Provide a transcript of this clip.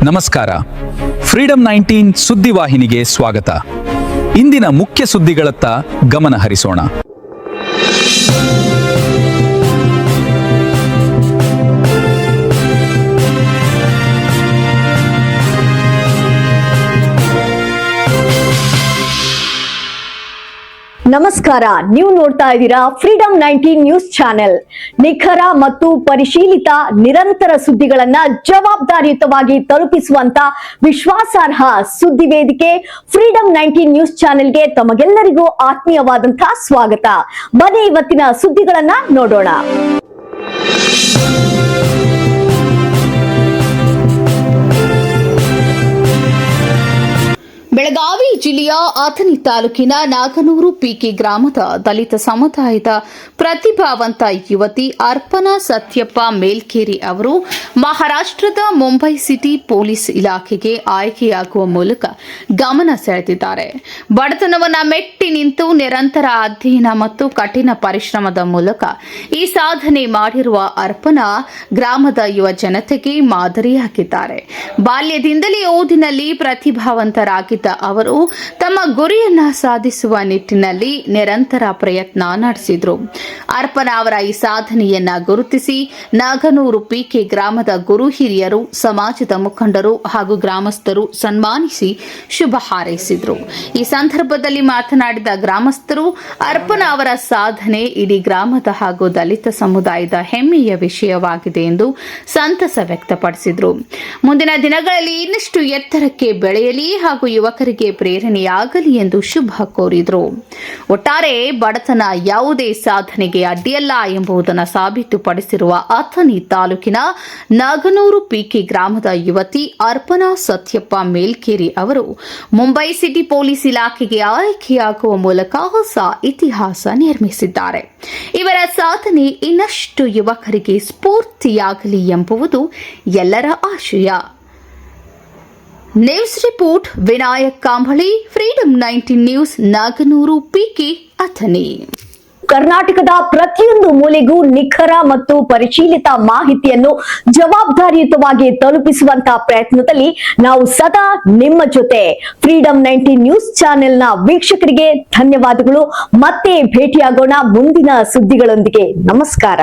ನಮಸ್ಕಾರ. ಫ್ರೀಡಂ 19 ಸುದ್ದಿವಾಹಿನಿಗೆ ಸ್ವಾಗತ. ಇಂದಿನ ಮುಖ್ಯ ಸುದ್ದಿಗಳತ್ತ ಗಮನ ಹರಿಸೋಣ. ನಮಸ್ಕಾರ, ನೀವು ನೋಡ್ತಾ ಇದ್ದೀರಾ ಫ್ರೀಡಂ 19 ನ್ಯೂಸ್ ಚಾನೆಲ್. ನಿಖರ ಮತ್ತು ಪರಿಶೀಲಿತ ನಿರಂತರ ಸುದ್ದಿಗಳನ್ನ ಜವಾಬ್ದಾರಿಯುತವಾಗಿ ತಲುಪಿಸುವಂತ ವಿಶ್ವಾಸಾರ್ಹ ಸುದ್ದಿ ವೇದಿಕೆ ಫ್ರೀಡಂ 19 ನ್ಯೂಸ್ ಚಾನೆಲ್ಗೆ ತಮಗೆಲ್ಲರಿಗೂ ಆತ್ಮೀಯವಾದಂತಹ ಸ್ವಾಗತ. ಬನ್ನಿ ಇವತ್ತಿನ ಸುದ್ದಿಗಳನ್ನ ನೋಡೋಣ. ಬೆಳಗಾವಿ ಜಿಲ್ಲೆಯ ಅಥಣಿ ತಾಲೂಕಿನ ನಾಗನೂರು ಪಿಕೆ ಗ್ರಾಮದ ದಲಿತ ಸಮುದಾಯದ ಪ್ರತಿಭಾವಂತ ಯುವತಿ ಅರ್ಪಣಾ ಸತ್ಯಪ್ಪ ಮೇಲ್ಕೇರಿ ಅವರು ಮಹಾರಾಷ್ಟ್ರದ ಮುಂಬೈ ಸಿಟಿ ಪೊಲೀಸ್ ಇಲಾಖೆಗೆ ಆಯ್ಕೆಯಾಗುವ ಮೂಲಕ ಗಮನ ಸೆಳೆದಿದ್ದಾರೆ. ಬಡತನವನ್ನು ಮೆಟ್ಟಿ ನಿಂತು ನಿರಂತರ ಅಧ್ಯಯನ ಮತ್ತು ಕಠಿಣ ಪರಿಶ್ರಮದ ಮೂಲಕ ಈ ಸಾಧನೆ ಮಾಡಿರುವ ಅರ್ಪಣಾ ಗ್ರಾಮದ ಯುವ ಜನತೆಗೆ ಮಾದರಿಯಾಗಿದ್ದಾರೆ. ಬಾಲ್ಯದಿಂದಲೇ ಓದಿನಲ್ಲಿ ಪ್ರತಿಭಾವಂತರಾಗಿದ್ದ ಅವರು ತಮ್ಮ ಗುರಿಯನ್ನ ಸಾಧಿಸುವ ನಿಟ್ಟಿನಲ್ಲಿ ನಿರಂತರ ಪ್ರಯತ್ನ ನಡೆಸಿದ್ರು. ಅರ್ಪಣಾ ಅವರ ಈ ಸಾಧನೆಯನ್ನ ಗುರುತಿಸಿ ನಾಗನೂರು ಪಿಕೆ ಗ್ರಾಮದ ಗುರು ಹಿರಿಯರು, ಸಮಾಜದ ಮುಖಂಡರು ಹಾಗೂ ಗ್ರಾಮಸ್ಥರು ಸನ್ಮಾನಿಸಿ ಶುಭ ಹಾರೈಸಿದ್ರು. ಈ ಸಂದರ್ಭದಲ್ಲಿ ಮಾತನಾಡಿದ ಗ್ರಾಮಸ್ಥರು, ಅರ್ಪಣಾ ಅವರ ಸಾಧನೆ ಇಡೀ ಗ್ರಾಮದ ಹಾಗೂ ದಲಿತ ಸಮುದಾಯದ ಹೆಮ್ಮೆಯ ವಿಷಯವಾಗಿದೆ ಎಂದು ಸಂತಸ ವ್ಯಕ್ತಪಡಿಸಿದ್ರು. ಮುಂದಿನ ದಿನಗಳಲ್ಲಿ ಇನ್ನಷ್ಟು ಎತ್ತರಕ್ಕೆ ಬೆಳೆಯಲಿ ಹಾಗೂ ಯುವಕರಿಗೆ ಪ್ರೇರಣೆಯಾಗಲಿ ಎಂದು ಶುಭ ಕೋರಿದರು. ಒಟ್ಟಾರೆ ಬಡತನ ಯಾವುದೇ ಸಾಧನೆಗೆ ಅಡ್ಡಿಯಲ್ಲ ಎಂಬುದನ್ನು ಸಾಬೀತುಪಡಿಸಿರುವ ಅಥಣಿ ತಾಲೂಕಿನ ನಾಗನೂರು ಪಿಕೆ ಗ್ರಾಮದ ಯುವತಿ ಅರ್ಪಣಾ ಸತ್ಯಪ್ಪ ಮೇಲ್ಕೇರಿ ಅವರು ಮುಂಬೈ ಸಿಟಿ ಪೊಲೀಸ್ ಇಲಾಖೆಗೆ ಆಯ್ಕೆಯಾಗುವ ಮೂಲಕ ಹೊಸ ಇತಿಹಾಸ ನಿರ್ಮಿಸಿದ್ದಾರೆ. ಇವರ ಸಾಧನೆ ಇನ್ನಷ್ಟು ಯುವಕರಿಗೆ ಸ್ಫೂರ್ತಿಯಾಗಲಿ ಎಂಬುದು ಎಲ್ಲರ ಆಶಯ. News report Vinayak Kambli, freedom 19 news, Naganur PK, Athani. ಕರ್ನಾಟಕದ ಪ್ರತಿಯೊಂದು ಮೂಲೆಗೂ ನಿಖರ ಮತ್ತು ಪರಿಶೀಲಿತ ಮಾಹಿತಿಯನ್ನು ಜವಾಬ್ದಾರಿಯುತವಾಗಿ ತಲುಪಿಸುವಂತಹ ಪ್ರಯತ್ನದಲ್ಲಿ ನಾವು ಸದಾ ನಿಮ್ಮ ಜೊತೆ. ಫ್ರೀಡಂ 19 ನ್ಯೂಸ್ ಚಾನೆಲ್ನ ವೀಕ್ಷಕರಿಗೆ ಧನ್ಯವಾದಗಳು. ಮತ್ತೆ ಭೇಟಿಯಾಗೋಣ ಮುಂದಿನ ಸುದ್ದಿಗಳೊಂದಿಗೆ. ನಮಸ್ಕಾರ.